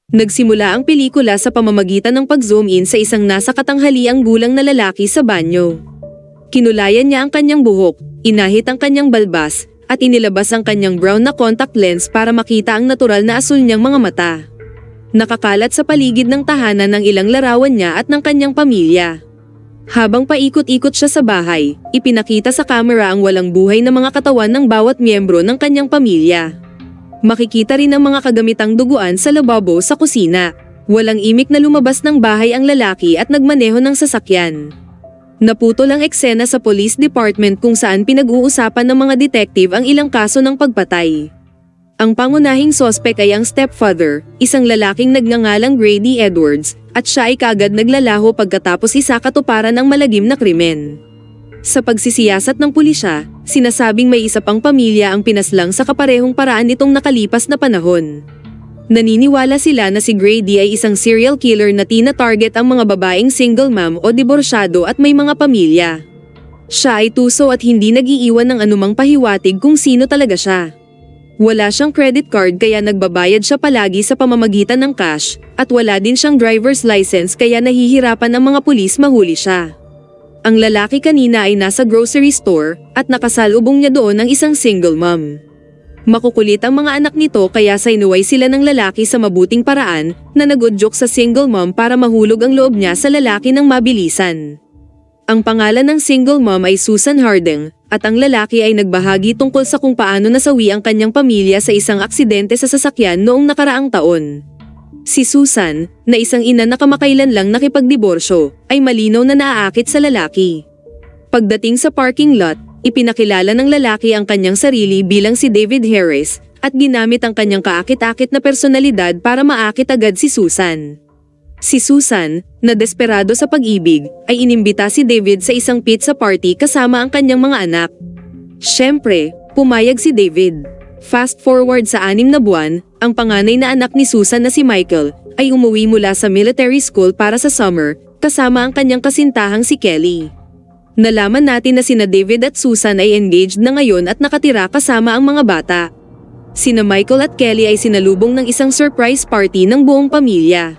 Nagsimula ang pelikula sa pamamagitan ng pag-zoom in sa isang nasa katanghaliang gulang na lalaki sa banyo. Kinulayan niya ang kanyang buhok, inahit ang kanyang balbas, at inilabas ang kanyang brown na contact lens para makita ang natural na asul niyang mga mata. Nakakalat sa paligid ng tahanan ng ilang larawan niya at ng kanyang pamilya. Habang paikot-ikot siya sa bahay, ipinakita sa kamera ang walang buhay na mga katawan ng bawat miyembro ng kanyang pamilya. Makikita rin ang mga kagamitang duguan sa lababo sa kusina. Walang imik na lumabas ng bahay ang lalaki at nagmaneho ng sasakyan. Naputol ang eksena sa police department kung saan pinag-uusapan ng mga detective ang ilang kaso ng pagpatay. Ang pangunahing sospek ay ang stepfather, isang lalaking nagngangalang Grady Edwards, at siya ay kaagad naglalaho pagkatapos isakatuparan ng malagim na krimen. Sa pagsisiyasat ng pulisya, sinasabing may isa pang pamilya ang pinaslang sa kaparehong paraan nitong nakalipas na panahon. Naniniwala sila na si Grady ay isang serial killer na tina-target ang mga babaeng single mom o diborsyado at may mga pamilya. Siya ay tuso at hindi nag-iiwan ng anumang pahiwatig kung sino talaga siya. Wala siyang credit card kaya nagbabayad siya palagi sa pamamagitan ng cash, at wala din siyang driver's license kaya nahihirapan ang mga pulis mahuli siya. Ang lalaki kanina ay nasa grocery store at nakasalubong niya doon ang isang single mom. Makukulit ang mga anak nito kaya sinuway sila ng lalaki sa mabuting paraan na nag-udyok sa single mom para mahulog ang loob niya sa lalaki ng mabilisan. Ang pangalan ng single mom ay Susan Harding at ang lalaki ay nagbahagi tungkol sa kung paano nasawi ang kanyang pamilya sa isang aksidente sa sasakyan noong nakaraang taon. Si Susan, na isang ina na kamakailan lang nakipagdiborsyo, ay malinaw na naaakit sa lalaki. Pagdating sa parking lot, ipinakilala ng lalaki ang kanyang sarili bilang si David Harris at ginamit ang kanyang kaakit-akit na personalidad para maakit agad si Susan. Si Susan, na desperado sa pag-ibig, ay inimbita si David sa isang pizza party kasama ang kanyang mga anak. Siyempre, pumayag si David. Fast forward sa 6 na buwan, ang panganay na anak ni Susan na si Michael ay umuwi mula sa military school para sa summer, kasama ang kanyang kasintahang si Kelly. Nalaman natin na sina David at Susan ay engaged na ngayon at nakatira kasama ang mga bata. Sina Michael at Kelly ay sinalubong ng isang surprise party ng buong pamilya.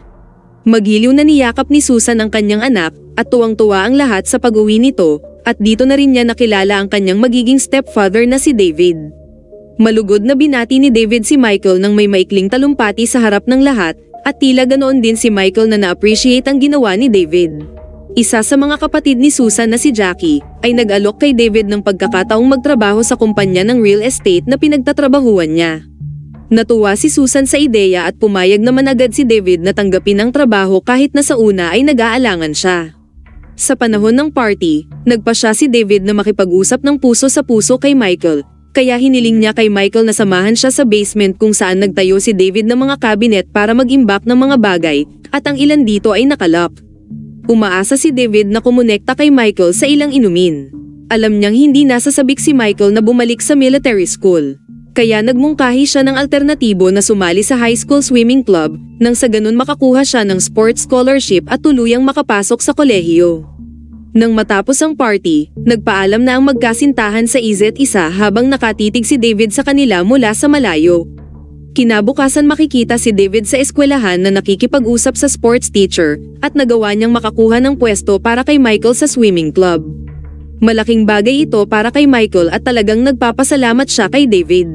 Magiliw na niyakap ni Susan ang kanyang anak at tuwang-tuwa ang lahat sa pag-uwi nito, at dito na rin niya nakilala ang kanyang magiging stepfather na si David. Malugod na binati ni David si Michael nang may maikling talumpati sa harap ng lahat, at tila ganoon din si Michael na na-appreciate ang ginawa ni David. Isa sa mga kapatid ni Susan na si Jackie ay nag-alok kay David ng pagkakataong magtrabaho sa kumpanya ng real estate na pinagtatrabahuan niya. Natuwa si Susan sa ideya at pumayag naman agad si David na tanggapin ang trabaho kahit na sa una ay nag-aalangan siya. Sa panahon ng party, nagpa siya si David na makipag-usap ng puso sa puso kay Michael. Kaya hiniling niya kay Michael na samahan siya sa basement kung saan nagtayo si David ng mga cabinet para mag-imbak ng mga bagay, at ang ilan dito ay nakalock. Umaasa si David na kumonekta kay Michael sa ilang inumin. Alam niyang hindi nasasabik si Michael na bumalik sa military school. Kaya nagmungkahi siya ng alternatibo na sumali sa high school swimming club, nang sa ganun makakuha siya ng sports scholarship at tuluyang makapasok sa kolehiyo. Nang matapos ang party, nagpaalam na ang magkasintahan sa isa't isa habang nakatitig si David sa kanila mula sa malayo. Kinabukasan makikita si David sa eskwelahan na nakikipag-usap sa sports teacher at nagawa niyang makakuha ng pwesto para kay Michael sa swimming club. Malaking bagay ito para kay Michael at talagang nagpapasalamat siya kay David.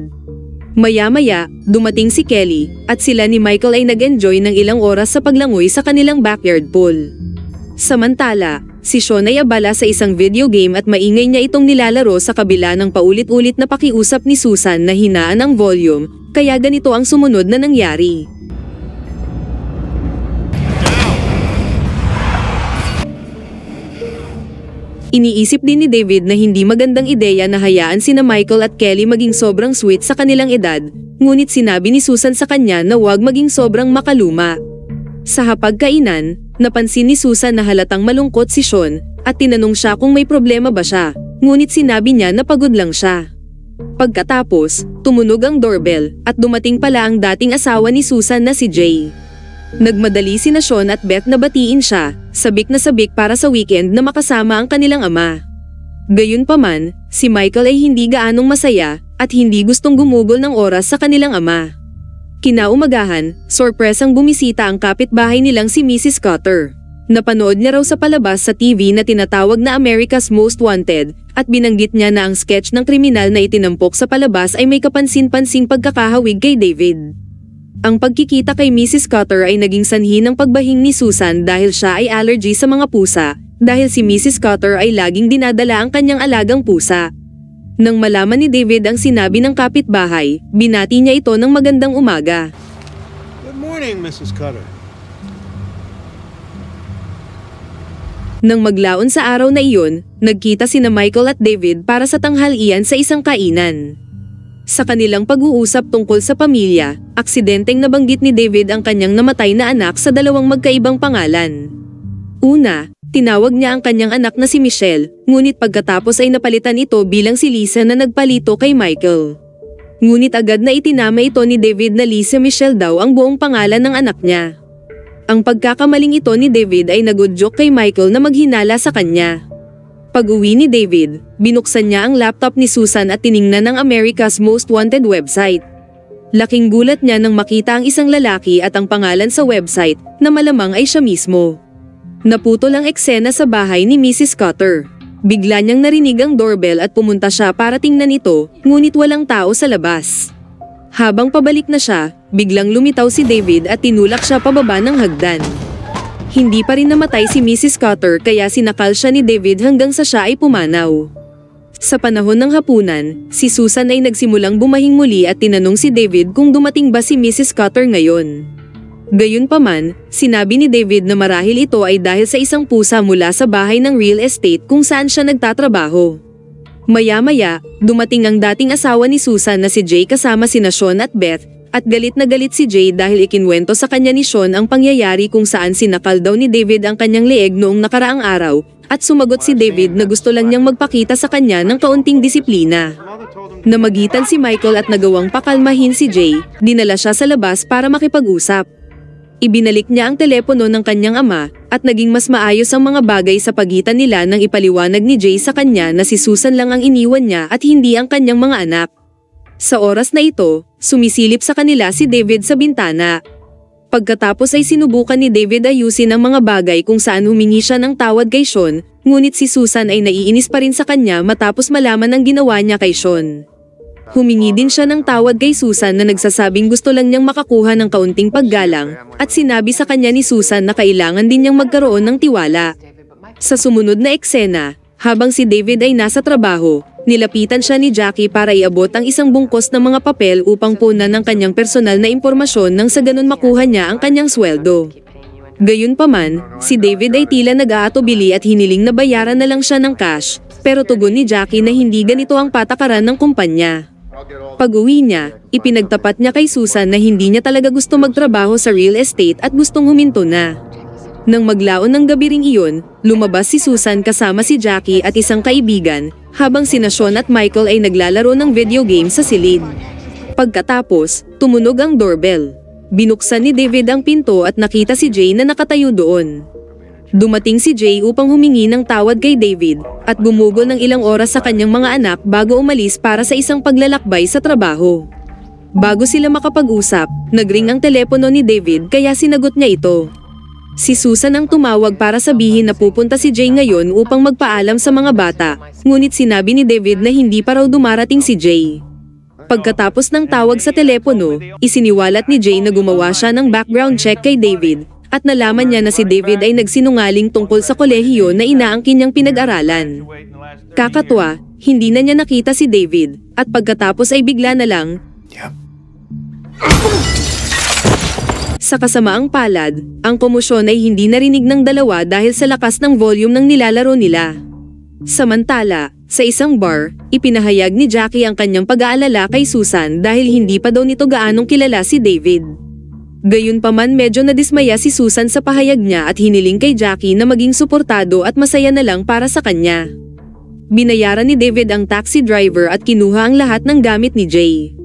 Maya-maya, dumating si Kelly at sila ni Michael ay nag-enjoy ng ilang oras sa paglangoy sa kanilang backyard pool. Samantala, si Sean ay abala sa isang video game at maingay niya itong nilalaro sa kabila ng paulit-ulit na pakiusap ni Susan na hinaan ang volume, kaya ganito ang sumunod na nangyari. Iniisip din ni David na hindi magandang ideya na hayaan sina Michael at Kelly maging sobrang sweet sa kanilang edad, ngunit sinabi ni Susan sa kanya na huwag maging sobrang makaluma. Sa hapagkainan, napansin ni Susan na halatang malungkot si Sean at tinanong siya kung may problema ba siya, ngunit sinabi niya na pagod lang siya. Pagkatapos, tumunog ang doorbell at dumating pala ang dating asawa ni Susan na si Jay. Nagmadali sina Sean at Beth na batiin siya, sabik na sabik para sa weekend na makasama ang kanilang ama. Gayunpaman, si Michael ay hindi gaanong masaya at hindi gustong gumugol ng oras sa kanilang ama. Kinaumagahan, sorpresang bumisita ang kapitbahay nilang si Mrs. Cutter. Napanood niya raw sa palabas sa TV na tinatawag na America's Most Wanted, at binanggit niya na ang sketch ng kriminal na itinampok sa palabas ay may kapansin-pansing pagkakahawig kay David. Ang pagkikita kay Mrs. Cutter ay naging sanhi ng pagbahing ni Susan dahil siya ay allergy sa mga pusa, dahil si Mrs. Cutter ay laging dinadala ang kanyang alagang pusa. Nang malaman ni David ang sinabi ng kapitbahay, binati niya ito ng magandang umaga. Good morning, Mrs. Cutter. Nang maglaon sa araw na iyon, nagkita sina Michael at David para sa tanghalian sa isang kainan. Sa kanilang pag-uusap tungkol sa pamilya, aksidenteng nabanggit ni David ang kanyang namatay na anak sa dalawang magkaibang pangalan. Una, tinawag niya ang kanyang anak na si Michelle, ngunit pagkatapos ay napalitan ito bilang si Lisa na nagpalito kay Michael. Ngunit agad na itinama ito ni David na Lisa Michelle daw ang buong pangalan ng anak niya. Ang pagkakamaling ito ni David ay nag-joke kay Michael na maghinala sa kanya. Pag-uwi ni David, binuksan niya ang laptop ni Susan at tiningnan ang America's Most Wanted website. Laking gulat niya nang makita ang isang lalaki at ang pangalan sa website na malamang ay siya mismo. Naputol ang eksena sa bahay ni Mrs. Cutter. Bigla niyang narinig ang doorbell at pumunta siya para tingnan ito, ngunit walang tao sa labas. Habang pabalik na siya, biglang lumitaw si David at tinulak siya pababa ng hagdan. Hindi pa rin namatay si Mrs. Cutter kaya sinakal siya ni David hanggang sa siya ay pumanaw. Sa panahon ng hapunan, si Susan ay nagsimulang bumahing muli at tinanong si David kung dumating ba si Mrs. Cutter ngayon. Gayunpaman, sinabi ni David na marahil ito ay dahil sa isang pusa mula sa bahay ng real estate kung saan siya nagtatrabaho. Maya-maya, dumating ang dating asawa ni Susan na si Jay kasama sina Sean at Beth, at galit na galit si Jay dahil ikinwento sa kanya ni Sean ang pangyayari kung saan sinakal daw ni David ang kanyang leeg noong nakaraang araw, at sumagot si David na gusto lang niyang magpakita sa kanya ng kaunting disiplina. Namagitan si Michael at nagawang pakalmahin si Jay, dinala siya sa labas para makipag-usap. Ibinalik niya ang telepono ng kanyang ama at naging mas maayos ang mga bagay sa pagitan nila nang ipaliwanag ni Jay sa kanya na si Susan lang ang iniwan niya at hindi ang kanyang mga anak. Sa oras na ito, sumisilip sa kanila si David sa bintana. Pagkatapos ay sinubukan ni David ayusin ang mga bagay kung saan humingi siya ng tawad kay Sean, ngunit si Susan ay naiinis pa rin sa kanya matapos malaman ang ginawa niya kay Sean. Humingi din siya ng tawad kay Susan na nagsasabing gusto lang niyang makakuha ng kaunting paggalang, at sinabi sa kanya ni Susan na kailangan din niyang magkaroon ng tiwala. Sa sumunod na eksena, habang si David ay nasa trabaho, nilapitan siya ni Jackie para iabot ang isang bungkos ng mga papel upang punan ng kanyang personal na impormasyon nang sa ganun makuha niya ang kanyang sweldo. Gayunpaman, si David ay tila nag-aatubili at hiniling na bayaran na lang siya ng cash, pero tugon ni Jackie na hindi ganito ang patakaran ng kumpanya. Pag-uwi niya, ipinagtapat niya kay Susan na hindi niya talaga gusto magtrabaho sa real estate at gustong huminto na. Nang maglaon ng gabi ring iyon, lumabas si Susan kasama si Jackie at isang kaibigan, habang sina Sean at Michael ay naglalaro ng video game sa silid. Pagkatapos, tumunog ang doorbell. Binuksan ni David ang pinto at nakita si Jay na nakatayo doon. Dumating si Jay upang humingi ng tawad kay David, at gumugol ng ilang oras sa kanyang mga anak bago umalis para sa isang paglalakbay sa trabaho. Bago sila makapag-usap, nagring ang telepono ni David kaya sinagot niya ito. Si Susan ang tumawag para sabihin na pupunta si Jay ngayon upang magpaalam sa mga bata, ngunit sinabi ni David na hindi pa raw dumarating si Jay. Pagkatapos ng tawag sa telepono, isiniwalat ni Jay na gumawa siya ng background check kay David, at nalaman niya na si David ay nagsinungaling tungkol sa kolehiyo na inaangkin niyang pinag-aralan. Kakatwa, hindi na niya nakita si David, at pagkatapos ay bigla na lang, Sa kasamaang palad, ang komosyon ay hindi narinig ng dalawa dahil sa lakas ng volume ng nilalaro nila. Samantala, sa isang bar, ipinahayag ni Jackie ang kanyang pag-aalala kay Susan dahil hindi pa daw nito gaanong kilala si David. Gayunpaman medyo nadismaya si Susan sa pahayag niya at hiniling kay Jackie na maging suportado at masaya na lang para sa kanya. Binayaran ni David ang taxi driver at kinuha ang lahat ng gamit ni Jay.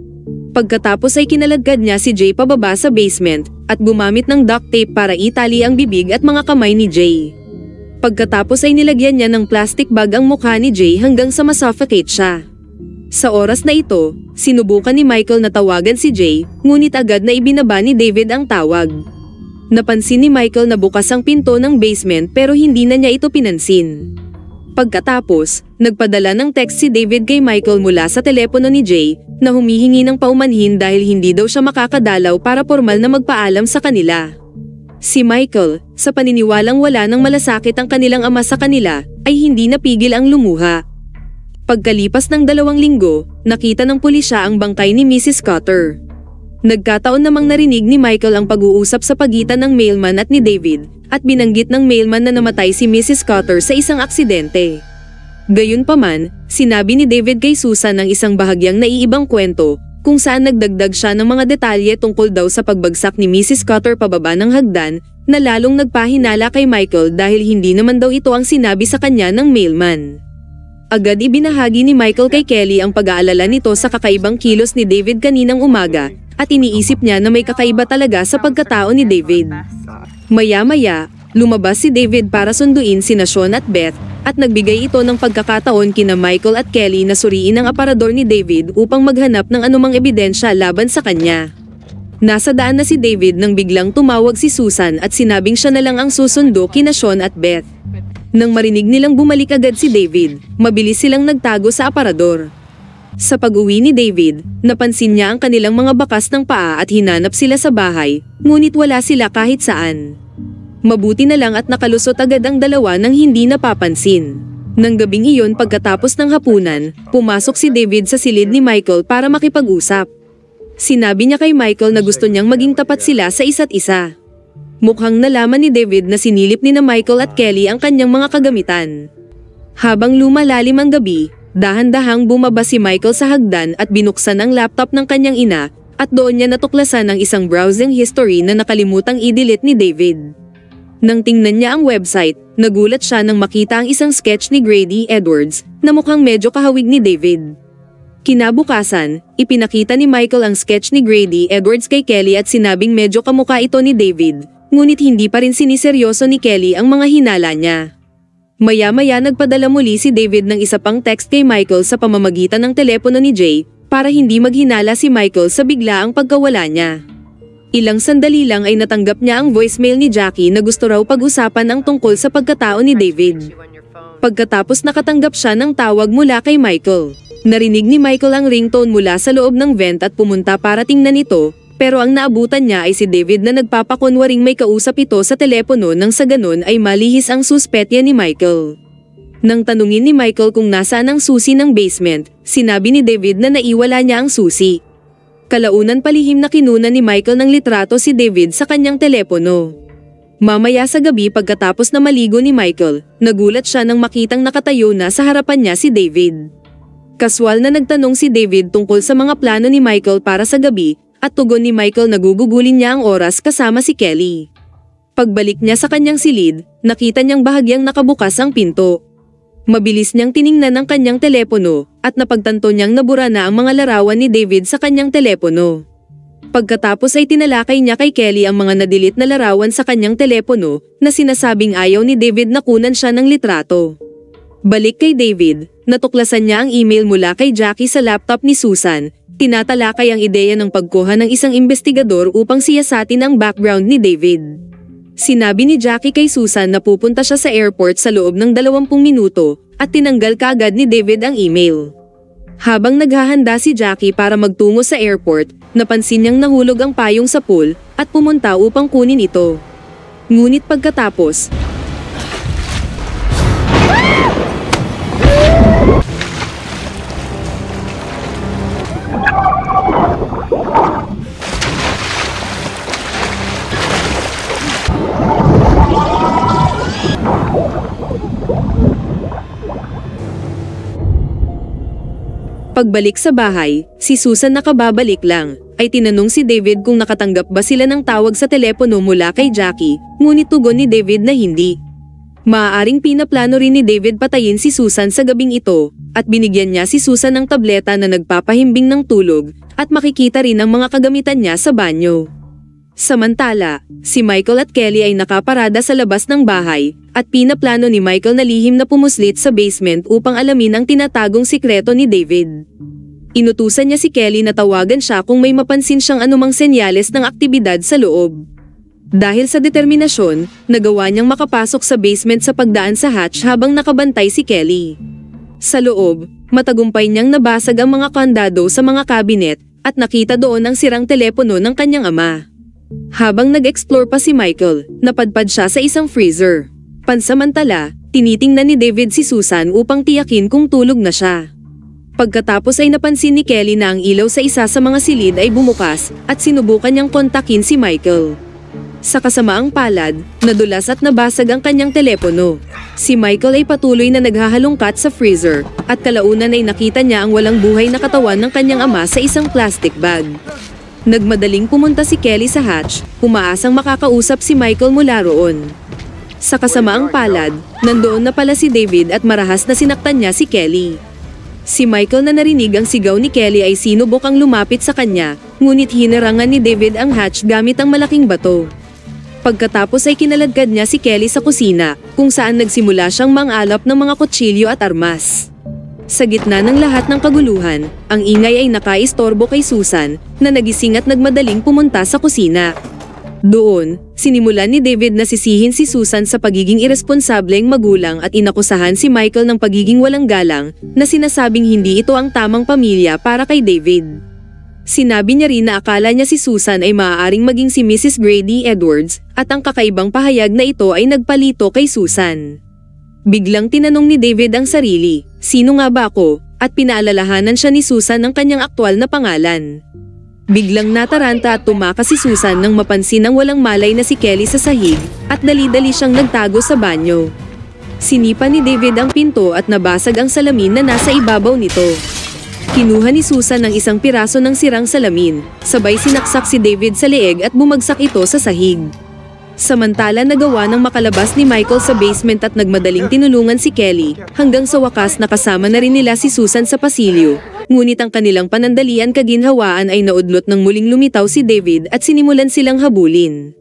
Pagkatapos ay kinaladkad niya si Jay pababa sa basement at gumamit ng duct tape para itali ang bibig at mga kamay ni Jay. Pagkatapos ay nilagyan niya ng plastic bag ang mukha ni Jay hanggang sa masuffocate siya. Sa oras na ito, sinubukan ni Michael na tawagan si Jay, ngunit agad na ibinaba ni David ang tawag. Napansin ni Michael na bukas ang pinto ng basement pero hindi na niya ito pinansin. Pagkatapos, nagpadala ng text si David kay Michael mula sa telepono ni Jay na humihingi ng paumanhin dahil hindi daw siya makakadalaw para formal na magpaalam sa kanila. Si Michael, sa paniniwalang wala nang malasakit ang kanilang ama sa kanila, ay hindi napigil ang lumuha. Pagkalipas ng 2 linggo, nakita ng pulisya ang bangkay ni Mrs. Cutter. Nagkataon namang narinig ni Michael ang pag-uusap sa pagitan ng mailman at ni David, at binanggit ng mailman na namatay si Mrs. Cutter sa isang aksidente. Gayunpaman, sinabi ni David kay Susan ng isang bahagyang naiibang kwento, kung saan nagdagdag siya ng mga detalye tungkol daw sa pagbagsak ni Mrs. Cutter pababa ng hagdan, na lalong nagpahinala kay Michael dahil hindi naman daw ito ang sinabi sa kanya ng mailman. Agad ibinahagi ni Michael kay Kelly ang pag-aalala nito sa kakaibang kilos ni David kaninang umaga, at iniisip niya na may kakaiba talaga sa pagkatao ni David. Maya-maya, lumabas si David para sunduin sina Sean at Beth, at nagbigay ito ng pagkakataon kina Michael at Kelly na suriin ang aparador ni David upang maghanap ng anumang ebidensya laban sa kanya. Nasa daan na si David nang biglang tumawag si Susan at sinabing siya na lang ang susundo kina Sean at Beth. Nang marinig nilang bumalik agad si David, mabilis silang nagtago sa aparador. Sa pag-uwi ni David, napansin niya ang kanilang mga bakas ng paa at hinanap sila sa bahay, ngunit wala sila kahit saan. Mabuti na lang at nakalusot agad ang dalawa nang hindi napapansin. Nang gabing iyon pagkatapos ng hapunan, pumasok si David sa silid ni Michael para makipag-usap. Sinabi niya kay Michael na gusto niyang maging tapat sila sa isa't isa. Mukhang nalaman ni David na sinilip ni na Michael at Kelly ang kanyang mga kagamitan. Habang lumalalim ang gabi, dahan-dahang bumaba si Michael sa hagdan at binuksan ang laptop ng kanyang ina, at doon niya natuklasan ang isang browsing history na nakalimutang i-delete ni David. Nang tingnan niya ang website, nagulat siya nang makita ang isang sketch ni Grady Edwards na mukhang medyo kahawig ni David. Kinabukasan, ipinakita ni Michael ang sketch ni Grady Edwards kay Kelly at sinabing medyo kamukha ito ni David, ngunit hindi pa rin siniseryoso ni Kelly ang mga hinala niya. Maya-maya nagpadala muli si David ng isa pang text kay Michael sa pamamagitan ng telepono ni Jay para hindi maghinala si Michael sa biglaang pagkawala niya. Ilang sandali lang ay natanggap niya ang voicemail ni Jackie na gusto raw pag-usapan ang tungkol sa pagkatao ni David. Pagkatapos nakatanggap siya ng tawag mula kay Michael. Narinig ni Michael ang ringtone mula sa loob ng vent at pumunta para tingnan ito, pero ang naabutan niya ay si David na nagpapakunwaring may kausap ito sa telepono nang sa ganon ay malihis ang suspetya ni Michael. Nang tanungin ni Michael kung nasaan ang susi ng basement, sinabi ni David na naiwala niya ang susi. Kalaunan palihim na kinunan ni Michael ng litrato si David sa kanyang telepono. Mamaya sa gabi pagkatapos na maligo ni Michael, nagulat siya nang makitang nakatayo na sa harapan niya si David. Kaswal na nagtanong si David tungkol sa mga plano ni Michael para sa gabi, at tugon ni Michael na gugugulin niya ang oras kasama si Kelly. Pagbalik niya sa kanyang silid, nakita niyang bahagyang nakabukas ang pinto. Mabilis niyang tiningnan ang kanyang telepono, at napagtanto niyang nabura na ang mga larawan ni David sa kanyang telepono. Pagkatapos ay tinalakay niya kay Kelly ang mga na-delete na larawan sa kanyang telepono, na sinasabing ayaw ni David na kunan siya ng litrato. Balik kay David, natuklasan niya ang email mula kay Jackie sa laptop ni Susan. Tinatalakay ang ideya ng pagkuha ng isang investigador upang siyasatin ang background ni David. Sinabi ni Jackie kay Susan na pupunta siya sa airport sa loob ng 20 minuto, at tinanggal kaagad ni David ang email. Habang naghahanda si Jackie para magtungo sa airport, napansin niyang nahulog ang payong sa pool, at pumunta upang kunin ito. Ngunit pagkatapos, pagbalik sa bahay, si Susan nakababalik lang, ay tinanong si David kung nakatanggap ba sila ng tawag sa telepono mula kay Jackie, ngunit tugon ni David na hindi. Maaaring pinaplano rin ni David patayin si Susan sa gabing ito, at binigyan niya si Susan ng tableta na nagpapahimbing ng tulog, at makikita rin ang mga kagamitan niya sa banyo. Samantala, si Michael at Kelly ay nakaparada sa labas ng bahay, at pinaplano ni Michael na lihim na pumuslit sa basement upang alamin ang tinatagong sikreto ni David. Inutusan niya si Kelly na tawagan siya kung may mapansin siyang anumang senyales ng aktibidad sa loob. Dahil sa determinasyon, nagawa niyang makapasok sa basement sa pagdaan sa hatch habang nakabantay si Kelly. Sa loob, matagumpay niyang nabasag ang mga kandado sa mga kabinet at nakita doon ang sirang telepono ng kanyang ama. Habang nag-explore pa si Michael, napadpad siya sa isang freezer. Pansamantala, tinitingnan ni David si Susan upang tiyakin kung tulog na siya. Pagkatapos ay napansin ni Kelly na ang ilaw sa isa sa mga silid ay bumukas at sinubukan niyang kontakin si Michael. Sa kasamaang palad, nadulas at nabasag ang kanyang telepono. Si Michael ay patuloy na naghahalongkat sa freezer at kalaunan ay nakita niya ang walang buhay na katawan ng kanyang ama sa isang plastic bag. Nagmadaling pumunta si Kelly sa hatch, umaasang makakausap si Michael mula roon. Sa kasamaang palad, nandoon na pala si David at marahas na sinaktan niya si Kelly. Si Michael na narinig ang sigaw ni Kelly ay sinubukang lumapit sa kanya, ngunit hinarangan ni David ang hatch gamit ang malaking bato. Pagkatapos ay kinaladkad niya si Kelly sa kusina, kung saan nagsimula siyang mangalap ng mga kutsilyo at armas. Sa gitna ng lahat ng kaguluhan, ang ingay ay nakaistorbo kay Susan, na nagising at nagmadaling pumunta sa kusina. Doon, sinimulan ni David na sisihin si Susan sa pagiging irresponsableng magulang at inakusahan si Michael ng pagiging walang galang, na sinasabing hindi ito ang tamang pamilya para kay David. Sinabi niya rin na akala niya si Susan ay maaaring maging si Mrs. Grady Edwards, at ang kakaibang pahayag na ito ay nagpalito kay Susan. Biglang tinanong ni David ang sarili, sino nga ba ako, at pinaalalahanan siya ni Susan ng kanyang aktwal na pangalan. Biglang nataranta at tumakas si Susan nang mapansin ang walang malay na si Kelly sa sahig, at dali-dali siyang nagtago sa banyo. Sinipa ni David ang pinto at nabasag ang salamin na nasa ibabaw nito. Kinuha ni Susan ang isang piraso ng sirang salamin, sabay sinaksak si David sa leeg at bumagsak ito sa sahig. Samantala nagawa ng makalabas ni Michael sa basement at nagmadaling tinulungan si Kelly, hanggang sa wakas nakasama na rin nila si Susan sa pasilyo. Ngunit ang kanilang panandalian kaginhawaan ay naudlot ng muling lumitaw si David at sinimulan silang habulin.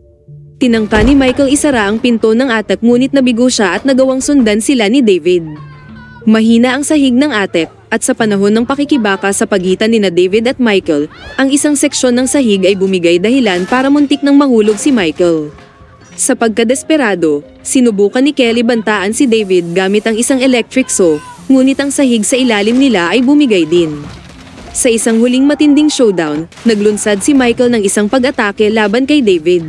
Tinangka ni Michael isara ang pinto ng atap ngunit nabigo siya at nagawang sundan sila ni David. Mahina ang sahig ng atap, at sa panahon ng pakikibaka sa pagitan nina David at Michael, ang isang seksyon ng sahig ay bumigay dahilan para muntik nang mahulog si Michael. Sa pagkadesperado, sinubukan ni Kelly bantaan si David gamit ang isang electric saw, ngunit ang sahig sa ilalim nila ay bumigay din. Sa isang huling matinding showdown, naglunsad si Michael ng isang pag-atake laban kay David.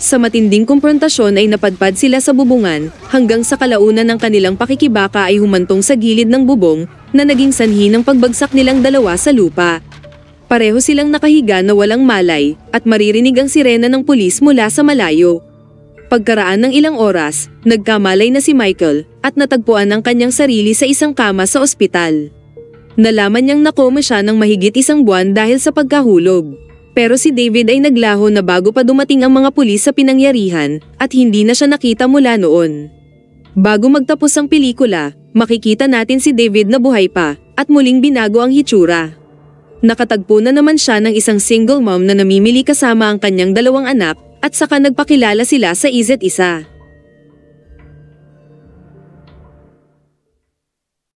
Sa matinding komprontasyon ay napadpad sila sa bubungan, hanggang sa kalaunan ng kanilang pakikibaka ay humantong sa gilid ng bubong, na naging sanhi ng pagbagsak nilang dalawa sa lupa. Pareho silang nakahiga na walang malay, at maririnig ang sirena ng pulis mula sa malayo. Pagkaraan ng ilang oras, nagkamalay na si Michael, at natagpuan ang kanyang sarili sa isang kama sa ospital. Nalaman niyang nakoma siya ng mahigit 1 buwan dahil sa pagkahulog. Pero si David ay naglaho na bago pa dumating ang mga pulis sa pinangyarihan, at hindi na siya nakita mula noon. Bago magtapos ang pelikula, makikita natin si David na buhay pa, at muling binago ang hitsura. Nakatagpo na naman siya ng isang single mom na namimili kasama ang kanyang 2 anak, at saka nagpakilala sila sa isa't isa.